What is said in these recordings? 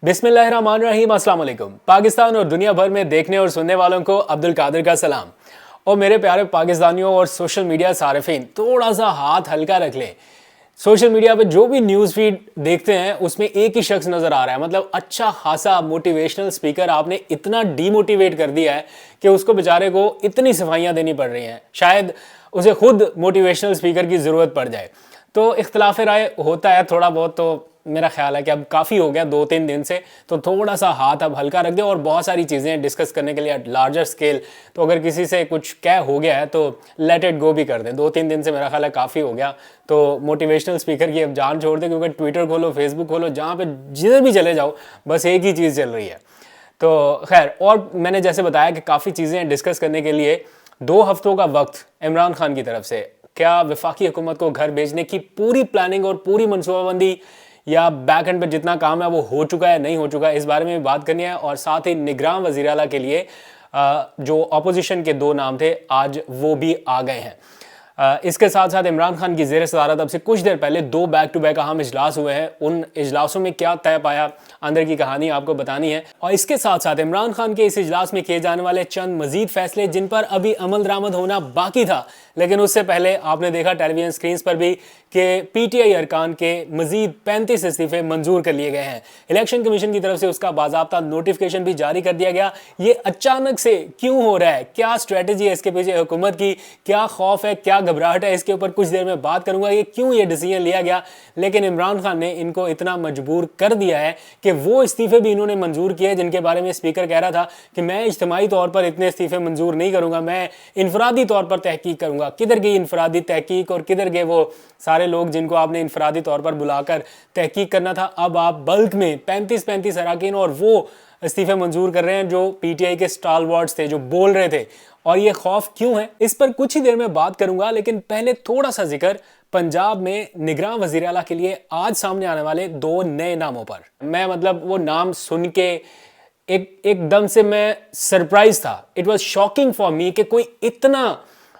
बिस्मिल्लाहिर्रहमानिर्रहीम, अस्सलाम वालेकुम। पाकिस्तान और दुनिया भर में देखने और सुनने वालों को अब्दुल कादिर का सलाम। और मेरे प्यारे पाकिस्तानियों और सोशल मीडिया सारिफीन, थोड़ा सा हाथ हल्का रख लें। सोशल मीडिया पे जो भी न्यूज़ फीड देखते हैं उसमें एक ही शख्स नज़र आ रहा है, मतलब अच्छा खासा मोटिवेशनल स्पीकर आपने इतना डीमोटिवेट कर दिया है कि उसको बेचारे को इतनी सफाइयाँ देनी पड़ रही हैं, शायद उसे खुद मोटिवेशनल स्पीकर की ज़रूरत पड़ जाए। तो इख्तलाफ राय होता है थोड़ा बहुत, तो मेरा ख्याल है कि अब काफ़ी हो गया 2-3 दिन से, तो थोड़ा सा हाथ अब हल्का रख दे। और बहुत सारी चीज़ें डिस्कस करने के लिए लार्जर स्केल, तो अगर किसी से कुछ क्या हो गया है तो लेट इट गो भी कर दें। 2-3 दिन से मेरा ख्याल है काफ़ी हो गया, तो मोटिवेशनल स्पीकर की अब जान छोड़ दें, क्योंकि ट्विटर खोलो, फेसबुक खोलो, जहाँ पे जिधर भी चले जाओ बस एक ही चीज़ चल रही है। तो खैर, और मैंने जैसे बताया कि काफ़ी चीज़ें डिस्कस करने के लिए 2 हफ्तों का वक्त इमरान खान की तरफ से। क्या वफाकी हुकूमत को घर भेजने की पूरी प्लानिंग और पूरी मनसूबाबंदी या बैक एंड पे जितना काम है वो हो चुका है, नहीं हो चुका है, इस बारे में बात करनी है। और साथ ही निगरान वज़ीर आला के लिए जो अपोजिशन के 2 नाम थे आज वो भी आ गए हैं। इसके साथ साथ इमरान खान की ज़ेर सदारत अब से कुछ देर पहले 2 बैक टू बैक अहम इजलास हुए हैं। उन इजलासों में क्या तय पाया, अंदर की कहानी आपको बतानी है। और इसके साथ साथ इमरान खान के इस इजलास में किए जाने वाले चंद मजीद फैसले जिन पर अभी अमल दरामद होना बाकी था, लेकिन उससे पहले आपने देखा टेलीविजन स्क्रीन पर भी कि पीटीआई अरकान के मजीद 35 इस्तीफे मंजूर कर लिए गए हैं। इलेक्शन कमीशन की तरफ से उसका बाज़ाब्ता नोटिफिकेशन भी जारी कर दिया गया। ये अचानक से क्यों हो रहा है, क्या स्ट्रेटजी है इसके पीछे हुकूमत की, क्या खौफ है, क्या घबराहट है, इसके ऊपर कुछ देर में बात करूंगा कि क्यों ये डिसीजन लिया गया। लेकिन इमरान खान ने इनको इतना मजबूर कर दिया है कि वो इस्तीफे भी इन्होंने मंजूर किए जिनके बारे में स्पीकर कह रहा था कि मैं इज्तिमाई तौर पर इतने इस्तीफे मंजूर नहीं करूंगा, मैं इनफरादी तौर पर तहकीक करूंगा। किधर गई इनफरादी तहकीक और किधर गए वो सारे लोग जिनको आपने इनफरादी तौर पर बुलाकर तहकीक करना था। अब आप बल्क में 35 अराकीन और वो इस्तीफे मंजूर कर रहे हैं जो पीटीआई के स्टालवर्ड्स थे, जो बोल रहे थे। और ये खौफ क्यों है, इस पर कुछ ही देर में बात करूंगा, लेकिन पहले थोड़ा सा जिक्र पंजाब में निगरान वज़ीर आला के लिए आज सामने आने वाले 2 नए नामों पर। मैं मतलब वो नाम सुन के एकदम से मैं सरप्राइज था। It was shocking for me कि कोई इतना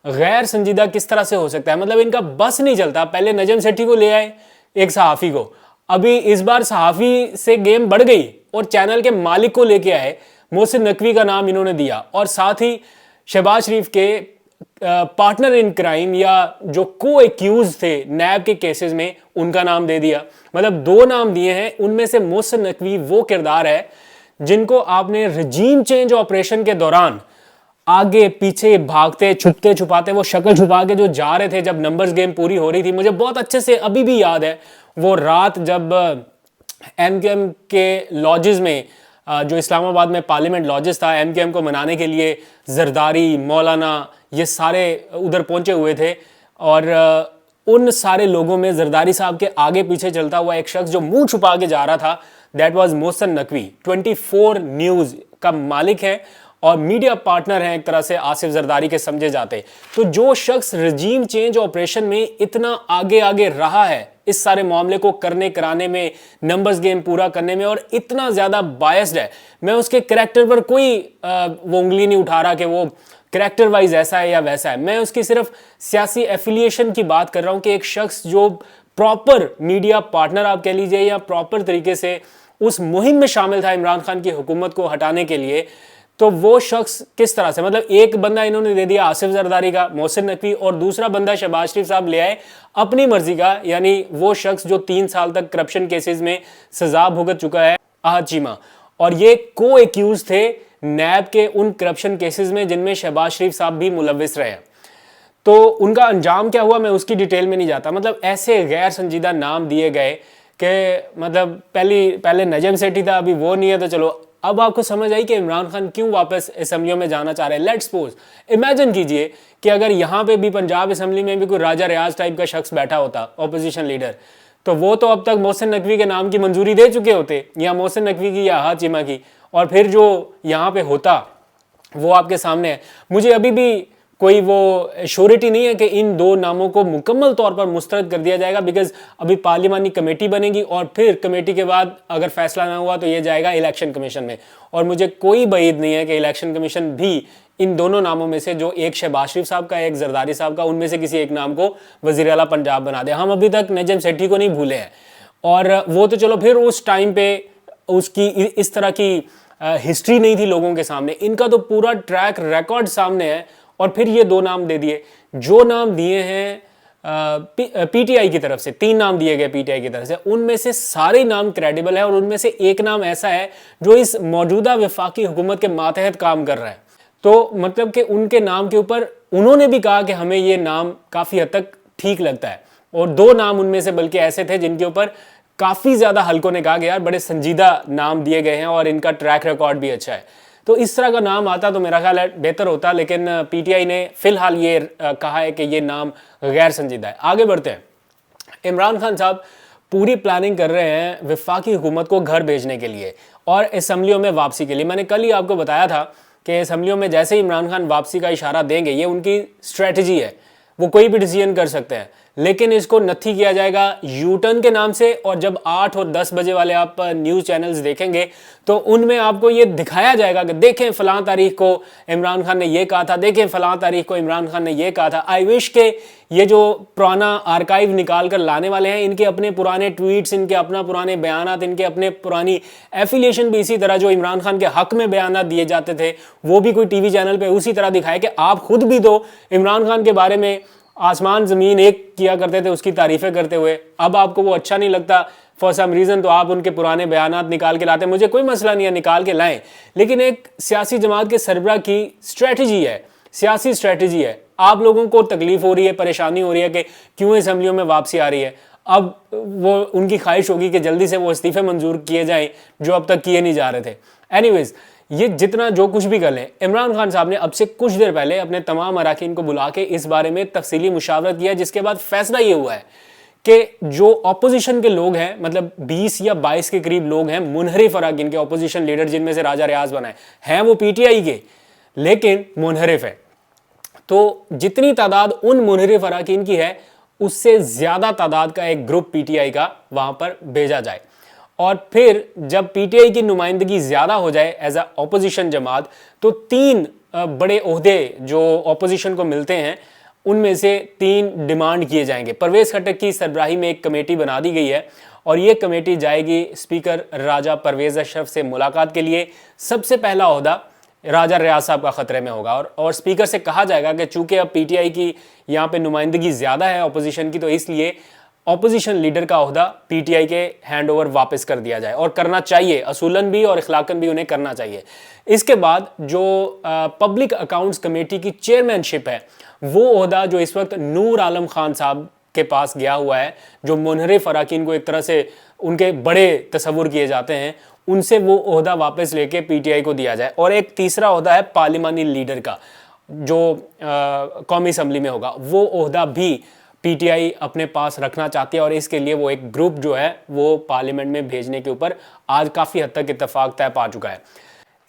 गैर संजीदा किस तरह से हो सकता है। मतलब इनका बस नहीं चलता। पहले नजम सेठी को ले आए, एक सहाफ़ी को, अभी इस बार सहाफ़ी से गेम बढ़ गई और चैनल के मालिक को लेके आए, मोहसिन नकवी का नाम इन्होंने दिया। और साथ ही शहबाज शरीफ के पार्टनर इन क्राइम या जो को एक्यूज थे नैब के केसेस में, उनका नाम दे दिया। मतलब 2 नाम दिए हैं, उनमें से मोहसिन नकवी वो किरदार है जिनको आपने रजीम चेंज ऑपरेशन के दौरान आगे पीछे भागते छुपते छुपाते वो शक्ल छुपा के जो जा रहे थे जब नंबर्स गेम पूरी हो रही थी। मुझे बहुत अच्छे से अभी भी याद है वो रात जब एमकेएम के लॉजेस में, जो इस्लामाबाद में पार्लियामेंट लॉजेस था, एमकेएम को मनाने के लिए जरदारी, मौलाना, ये सारे उधर पहुंचे हुए थे। और उन सारे लोगों में जरदारी साहब के आगे पीछे चलता हुआ एक शख्स जो मुंह छुपा के जा रहा था, that was Mohsin Naqvi. 24 news का मालिक है और मीडिया पार्टनर हैं एक तरह से आसिफ जरदारी के समझे जाते। तो जो शख्स रजीम चेंज ऑपरेशन में इतना आगे रहा है इस सारे मामले को करने कराने में, नंबर्स गेम पूरा करने में, और इतना ज्यादा बायस्ड है, मैं उसके कैरेक्टर पर कोई वो उंगली नहीं उठा रहा कि वो कैरेक्टर वाइज ऐसा है या वैसा है। मैं उसकी सिर्फ सियासी एफिलिएशन की बात कर रहा हूं कि एक शख्स जो प्रॉपर मीडिया पार्टनर आप कह लीजिए या प्रॉपर तरीके से उस मुहिम में शामिल था इमरान खान की हुकूमत को हटाने के लिए, तो वो शख्स किस तरह से, मतलब एक बंदा इन्होंने दे दिया आसिफ जरदारी का, मोहसिन नकवी, और दूसरा बंदा शहबाज शरीफ साहब ले आए अपनी मर्जी का, यानी वो शख्स जो 3 साल तक करप्शन केसेस में सजा भुगत चुका है, आहद चीमा। और ये को एक्यूज थे नैब के उन करप्शन केसेस में जिनमें शहबाज शरीफ साहब भी मुलविस रहे। तो उनका अंजाम क्या हुआ मैं उसकी डिटेल में नहीं जाता। मतलब ऐसे गैर संजीदा नाम दिए गए कि मतलब पहले नजम सेठी था, अभी वो नहीं है, तो चलो अब आपको समझ आई कि इमरान खान क्यों वापस असेंबलियों में जाना चाह रहे हैं। लेट्स सपोज, इमेजिन कीजिए कि अगर यहाँ पे भी पंजाब असेंबली में भी कोई राजा रियाज टाइप का शख्स बैठा होता, ऑपोजिशन लीडर, तो वो तो अब तक मोहसिन नकवी के नाम की मंजूरी दे चुके होते, या मोहसिन नकवी की या आहद चीमा की, और फिर जो यहाँ पे होता वो आपके सामने है। मुझे अभी भी कोई वो श्योरिटी नहीं है कि इन 2 नामों को मुकम्मल तौर पर मुस्तरद कर दिया जाएगा, बिकॉज अभी पार्लिमानी कमेटी बनेगी और फिर कमेटी के बाद अगर फैसला ना हुआ तो ये जाएगा इलेक्शन कमीशन में। और मुझे कोई बईद नहीं है कि इलेक्शन कमीशन भी इन दोनों नामों में से, जो एक शहबाज शरीफ साहब का, एक जरदारी साहब का, उनमें से किसी एक नाम को वज़ीर आला पंजाब बना दे। हम अभी तक नजम सेठी को नहीं भूले हैं, और वो तो चलो फिर उस टाइम पे उसकी इस तरह की हिस्ट्री नहीं थी लोगों के सामने। इनका तो पूरा ट्रैक रिकॉर्ड सामने है, और फिर ये 2 नाम दे दिए। जो नाम दिए हैं पीटीआई की तरफ से, 3 नाम दिए गए पीटीआई की तरफ से, उनमें से सारे नाम क्रेडिबल है, और उनमें से एक नाम ऐसा है जो इस मौजूदा वफाकी हुकूमत के मातहत काम कर रहा है। तो मतलब कि उनके नाम के ऊपर उन्होंने भी कहा कि हमें ये नाम काफ़ी हद तक ठीक लगता है, और 2 नाम उनमें से बल्कि ऐसे थे जिनके ऊपर काफ़ी ज़्यादा हल्कों ने कहा कि यार बड़े संजीदा नाम दिए गए हैं और इनका ट्रैक रिकॉर्ड भी अच्छा है। तो इस तरह का नाम आता तो मेरा ख्याल है बेहतर होता, लेकिन पीटीआई ने फिलहाल ये कहा है कि ये नाम गैर संजीदा है। आगे बढ़ते हैं। इमरान खान साहब पूरी प्लानिंग कर रहे हैं वफाकी हुकूमत को घर भेजने के लिए और असम्बलियों में वापसी के लिए। मैंने कल ही आपको बताया था कि असम्बलियों में जैसे ही इमरान खान वापसी का इशारा देंगे, ये उनकी स्ट्रेटजी है, वो कोई भी डिसीजन कर सकते हैं, लेकिन इसको नत्थी किया जाएगा यू टर्न के नाम से। और जब 8 और 10 बजे वाले आप न्यूज़ चैनल्स देखेंगे तो उनमें आपको ये दिखाया जाएगा कि देखें फलां तारीख को इमरान खान ने ये कहा था, देखें फलां तारीख को इमरान खान ने ये कहा था। आई विश के ये जो पुराना आर्काइव निकाल कर लाने वाले हैं, इनके अपने पुराने ट्वीट्स, इनके अपना पुराने बयानात, इनके अपने पुरानी एफिलिएशन भी इसी तरह जो इमरान खान के हक में बयानात दिए जाते थे वो भी कोई टीवी चैनल पे उसी तरह दिखाए कि आप खुद भी तो इमरान खान के बारे में आसमान ज़मीन एक किया करते थे उसकी तारीफ़ें करते हुए। अब आपको वो अच्छा नहीं लगता फॉर सम रीज़न, तो आप उनके पुराने बयानात निकाल के लाते। मुझे कोई मसला नहीं है, निकाल के लाएं, लेकिन एक सियासी जमात के सरबराह की स्ट्रेटजी है, सियासी स्ट्रेटजी है। आप लोगों को तकलीफ हो रही है, परेशानी हो रही है कि क्यों असम्बलियों में वापसी आ रही है। अब वो उनकी ख्वाहिश होगी कि जल्दी से वो इस्तीफ़े मंजूर किए जाएँ जो अब तक किए नहीं जा रहे थे। एनीवेज़, ये जितना जो कुछ भी कर लें, इमरान खान साहब ने अब से कुछ देर पहले अपने तमाम अरकान को बुला के इस बारे में तफसीली मुशावरत किया, जिसके बाद फैसला ये हुआ है कि जो अपोजिशन के लोग हैं, मतलब 20 या 22 के करीब लोग हैं मुनहरिफ अरकान के, अपोजिशन लीडर जिनमें से राजा रियाज बनाए हैं वो पीटीआई के, लेकिन मुनहरिफ है। तो जितनी तादाद उन मुनहरिफ अरकान की है उससे ज़्यादा तादाद का एक ग्रुप पीटीआई का वहाँ पर भेजा जाए, और फिर जब पीटीआई की नुमाइंदगी ज़्यादा हो जाए एज अ अपोजिशन जमात, तो 3 बड़े ओहदे जो अपोजिशन को मिलते हैं उनमें से 3 डिमांड किए जाएंगे। परवेज़ खट्टक की सरबराही में एक कमेटी बना दी गई है, और ये कमेटी जाएगी स्पीकर राजा परवेज़ अशरफ से मुलाकात के लिए। सबसे पहला ओहदा राजा रियाज साहब का ख़तरे में होगा, और स्पीकर से कहा जाएगा कि चूँकि अब पीटीआई की यहाँ पे नुमाइंदगी ज़्यादा है अपोजिशन की, तो इसलिए अपोजिशन लीडर का ओहदा पीटीआई के हैंड ओवर वापस कर दिया जाए, और करना चाहिए, असूलन भी और इखलाकन भी उन्हें करना चाहिए। इसके बाद जो पब्लिक अकाउंट्स कमेटी की चेयरमैनशिप है, वो ओहदा जो इस वक्त नूर आलम खान साहब के पास गया हुआ है, जो मुनहरिफ अरकान को एक तरह से उनके बड़े तस्वुर किए जाते हैं, उनसे वो ओहदा वापस लेके पीटीआई को दिया जाए। और एक तीसरा ओहदा है पार्लिमानी लीडर का, जो कौमी असम्बली में होगा, वो ओहदा भी पीटीआई अपने पास रखना चाहती है, और इसके लिए वो एक ग्रुप जो है वो पार्लियामेंट में भेजने के ऊपर आज काफ़ी हद तक इत्तेफाक तय पा चुका है।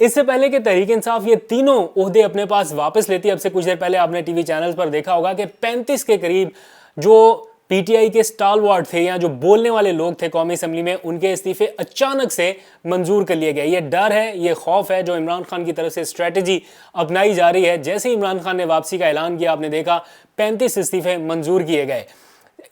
इससे पहले कि तहरीक इंसाफ ये तीनों ओहदे अपने पास वापस लेती है, अब से कुछ देर पहले आपने टीवी चैनल्स पर देखा होगा कि 35 के करीब जो पीटीआई के स्टालवार्ड थे या जो बोलने वाले लोग थे कौमी असम्बली में, उनके इस्तीफे अचानक से मंजूर कर लिए गए। ये डर है, ये खौफ है जो इमरान खान की तरफ से स्ट्रेटजी अपनाई जा रही है। जैसे ही इमरान खान ने वापसी का ऐलान किया, आपने देखा 35 इस्तीफे मंजूर किए गए,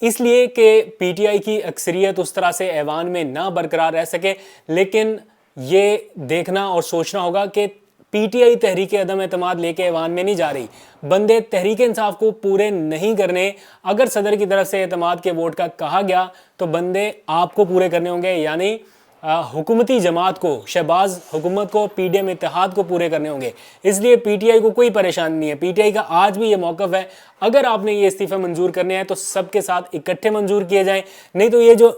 इसलिए कि पीटीआई की अक्सरियत उस तरह से ऐवान में ना बरकरार रह सके। लेकिन ये देखना और सोचना होगा कि पीटीआई तहरीक अदम एतमाद लेके ऐवान में नहीं जा रही, बंदे तहरीक इंसाफ को पूरे नहीं करने। अगर सदर की तरफ से एतमाद के वोट का कहा गया तो बंदे आपको पूरे करने होंगे, यानी हुकूमती जमात को, शहबाज हुकूमत को, पीडीएम इत्तेहाद को पूरे करने होंगे। इसलिए पीटीआई को कोई परेशानी नहीं है। पीटीआई का आज भी ये मौक़िफ़ है, अगर आपने ये इस्तीफ़े मंजूर करने हैं तो सबके साथ इकट्ठे मंजूर किए जाएं, नहीं तो ये जो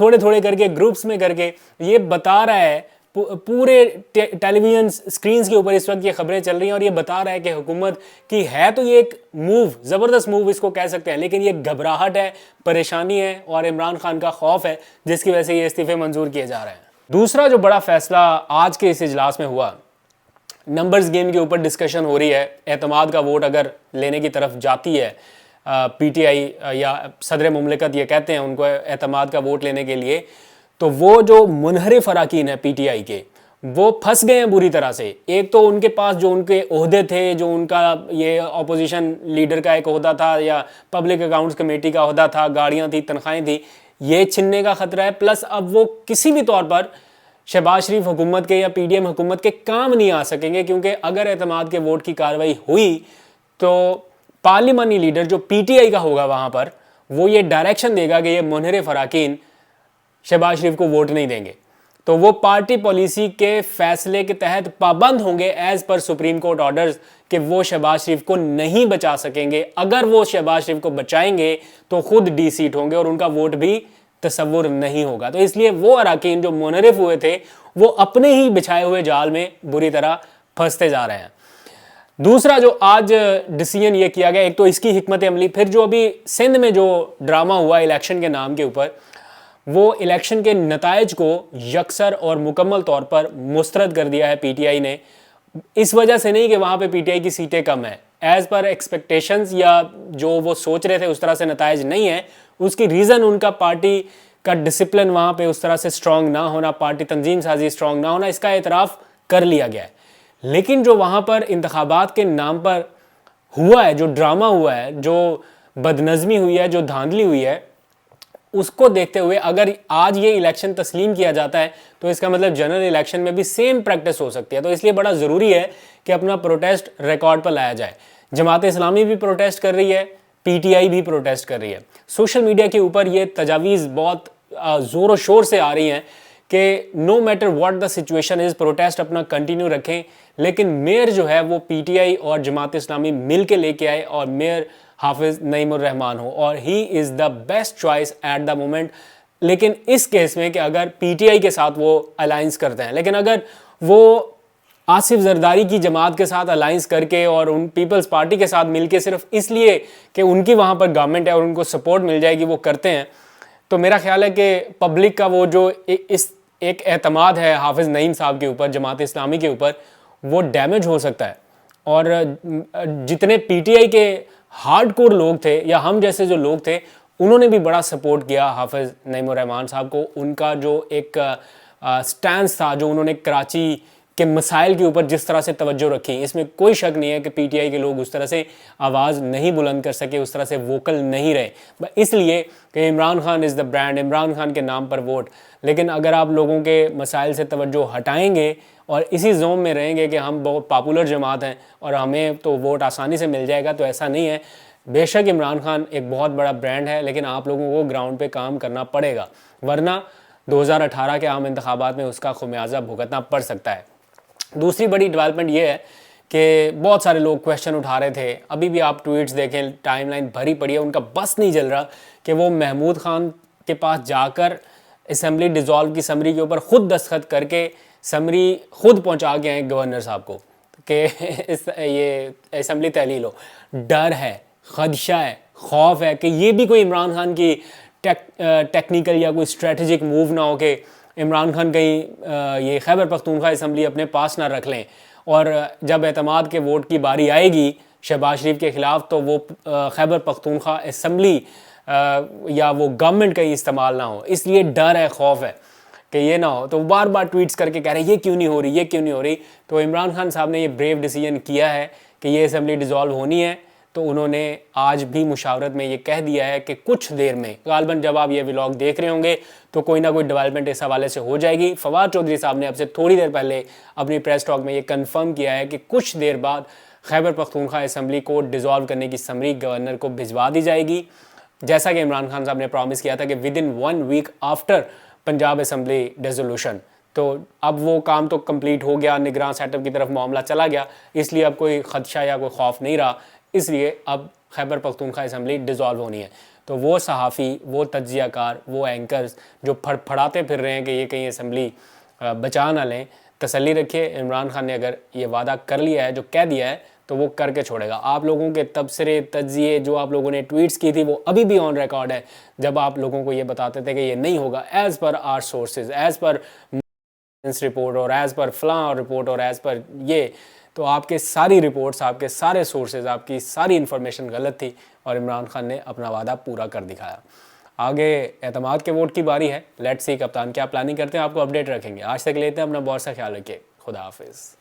थोड़े थोड़े करके ग्रुप्स में करके ये बता रहा है, पूरे टेलीविजन स्क्रीन्स के ऊपर इस वक्त ये खबरें चल रही हैं और ये बता रहा है कि हुकूमत की है तो ये एक मूव, ज़बरदस्त मूव इसको कह सकते हैं, लेकिन ये घबराहट है, परेशानी है और इमरान खान का खौफ है, जिसकी वजह से ये इस्तीफ़े मंजूर किए जा रहे हैं। दूसरा जो बड़ा फैसला आज के इस इजलास में हुआ, नंबर्स गेम के ऊपर डिस्कशन हो रही है। एतमाद का वोट अगर लेने की तरफ जाती है पीटीआई या सदर मुमलिकत ये कहते हैं उनको एतमाद का वोट लेने के लिए, तो वो जो मुनहरिफ अरकान है पीटीआई के, वो फंस गए हैं बुरी तरह से। एक तो उनके पास जो उनके ओहदे थे, जो उनका ये अपोजिशन लीडर का एक ओहदा था या पब्लिक अकाउंट्स कमेटी का ओहदा था, गाड़ियाँ थी, तनख्वाहें थी, ये छिनने का ख़तरा है। प्लस अब वो किसी भी तौर पर शहबाज शरीफ हुकूमत के या PDM हुकूमत के काम नहीं आ सकेंगे, क्योंकि अगर एतमाद के वोट की कार्रवाई हुई तो पार्लिमानी लीडर जो PTI का होगा वहाँ पर, वो ये डायरेक्शन देगा कि ये मुनहरिफ अराकीन शहबाज शरीफ को वोट नहीं देंगे, तो वो पार्टी पॉलिसी के फैसले के तहत पाबंद होंगे as per supreme court orders कि वो शहबाज शरीफ को नहीं बचा सकेंगे। अगर वो शहबाज शरीफ को बचाएंगे तो खुद डी-सीट होंगे और उनका वोट भी तसव्वुर नहीं होगा। तो इसलिए वो अराकीन जो मुनहरिफ हुए थे वो अपने ही बिछाए हुए जाल में बुरी तरह फंसते जा रहे हैं। दूसरा जो आज डिसीजन ये किया गया, एक तो इसकी हिकमत अमली, फिर जो अभी सिंध में जो ड्रामा हुआ इलेक्शन के नाम के ऊपर, वो इलेक्शन के नताइज को यकसर और मुकम्मल तौर पर मुस्तरद कर दिया है PTI ने। इस वजह से नहीं कि वहाँ पे PTI की सीटें कम हैं, एज पर एक्सपेक्टेशंस या जो वो सोच रहे थे उस तरह से नताइज नहीं है। उसकी रीज़न उनका पार्टी का डिसिप्लिन वहाँ पे उस तरह से स्ट्रॉन्ग ना होना, पार्टी तंजीम साजी स्ट्रॉन्ग ना होना, इसका एतराफ़ कर लिया गया है। लेकिन जो वहाँ पर इंतखाबात के नाम पर हुआ है, जो ड्रामा हुआ है, जो बदनज़मी हुई है, जो धांधली हुई है, उसको देखते हुए अगर आज ये इलेक्शन तस्लीम किया जाता है तो इसका मतलब जनरल इलेक्शन में भी सेम प्रैक्टिस हो सकती है। तो इसलिए बड़ा ज़रूरी है कि अपना प्रोटेस्ट रिकॉर्ड पर लाया जाए। जमात इस्लामी भी प्रोटेस्ट कर रही है, PTI भी प्रोटेस्ट कर रही है। सोशल मीडिया के ऊपर ये तजावीज़ बहुत ज़ोर शोर से आ रही हैं कि no matter what the situation is, protest अपना कंटिन्यू रखें, लेकिन मेयर जो है वो PTI और जमात इस्लामी मिल के लेके आए और मेयर हाफिज़ नईमुर रहमान हो, और he is the best choice at the moment. लेकिन इस केस में कि अगर PTI के साथ वो अलाइंस करते हैं, लेकिन अगर वो आसिफ जरदारी की जमात के साथ अलाइंस करके और उन पीपल्स पार्टी के साथ मिलके सिर्फ इसलिए कि उनकी वहाँ पर गवर्नमेंट है और उनको सपोर्ट मिल जाएगी वो करते हैं, तो मेरा ख्याल है कि पब्लिक का वो जो इस एक एतमाद है हाफिज़ नईम साहब के ऊपर, जमात इस्लामी के ऊपर, वो डैमेज हो सकता है। और जितने PTI के हार्डकोर लोग थे या हम जैसे जो लोग थे, उन्होंने भी बड़ा सपोर्ट किया हाफिज़ नईमुर रहमान साहब को। उनका जो एक स्टैंस था, जो उन्होंने कराची के मसाइल के ऊपर जिस तरह से तवज्जो रखी, इसमें कोई शक नहीं है कि PTI के लोग उस तरह से आवाज़ नहीं बुलंद कर सके, उस तरह से वोकल नहीं रहे, इसलिए कि Imran Khan is the brand, Imran Khan के नाम पर वोट। लेकिन अगर आप लोगों के मसाइल से तवज्जो हटाएंगे और इसी जोन में रहेंगे कि हम बहुत पॉपुलर जमात हैं और हमें तो वोट आसानी से मिल जाएगा, तो ऐसा नहीं है। बेशक इमरान खान एक बहुत बड़ा ब्रांड है, लेकिन आप लोगों को ग्राउंड पे काम करना पड़ेगा, वरना 2018 के आम इंतखाबात में उसका खुमियाजा भुगतना पड़ सकता है। दूसरी बड़ी डेवलपमेंट ये है कि बहुत सारे लोग क्वेश्चन उठा रहे थे, अभी भी आप ट्वीट्स देखें, टाइमलाइन भरी पड़ी है, उनका बस नहीं चल रहा कि वो महमूद खान के पास जाकर असम्बली डिज़ोल्व की समरी के ऊपर ख़ुद दस्तखत करके समरी खुद पहुंचा के आए गवर्नर साहब को कि ये असम्बली तहलील हो। डर है, खदशा है, खौफ है कि ये भी कोई इमरान खान की टेक्निकल या कोई स्ट्रेटजिक मूव ना हो कि इमरान खान कहीं ये खैबर पख्तूनख्वा असम्बली अपने पास ना रख लें और जब एतमाद के वोट की बारी आएगी शहबाज शरीफ के ख़िलाफ़ तो वो खैबर पख्तूनख्वा असम्बली या वो गवर्नमेंट का ही इस्तेमाल ना हो। इसलिए डर है, खौफ है कि ये ना हो। तो बार बार ट्वीट्स करके कह रहे हैं ये क्यों नहीं हो रही, ये क्यों नहीं हो रही। तो इमरान खान साहब ने ये ब्रेव डिसीजन किया है कि ये असम्बली डिज़ोल्व होनी है, तो उन्होंने आज भी मुशावरत में ये कह दिया है कि कुछ देर में, गालबन जब आप ये व्लॉग देख रहे होंगे तो कोई ना कोई डेवलपमेंट इस हवाले से हो जाएगी। फवाद चौधरी साहब ने अब से थोड़ी देर पहले अपनी प्रेस टॉक में ये कन्फर्म किया है कि कुछ देर बाद खैबर पख्तूनख्वा असम्बली को डिज़ोल्व करने की समरी गवर्नर को भिजवा दी जाएगी, जैसा कि इमरान खान साहब ने प्रॉमिस किया था कि within 1 week after Punjab assembly dissolution. तो अब वो काम तो कंप्लीट हो गया, निगरान सेटअप की तरफ मामला चला गया, इसलिए अब कोई खदशा या कोई खौफ नहीं रहा। इसलिए अब खैबर पख्तूनख्वा असम्बली डिज़ोल्व होनी है। तो वो सहाफ़ी, वो तज्ज़ियाकार, वो एंकर्स जो फड़फड़ाते फिर रहे हैं कि ये कहीं असम्बली बचा ना लें, तसल्ली रखिए, इमरान खान ने अगर ये वादा कर लिया है, जो कह दिया है, तो वो करके छोड़ेगा। आप लोगों के तबसरे, तज्ज़िये जो आप लोगों ने ट्वीट्स की थी वो अभी भी ऑन रिकॉर्ड है, जब आप लोगों को ये बताते थे कि ये नहीं होगा as per our sources, as per report और एज़ पर फलां रिपोर्ट और एज़ पर ये, तो आपके सारी रिपोर्ट्स, आपके सारे सोर्सेज, आपकी सारी इन्फॉर्मेशन गलत थी और इमरान खान ने अपना वादा पूरा कर दिखाया। आगे एतमाद के वोट की बारी है, लेट्स सी कप्तान क्या प्लानिंग करते हैं, आपको अपडेट रखेंगे। आज तक लेते हैं, अपना बहुत सा ख्याल रखिए, खुदा हाफिज़।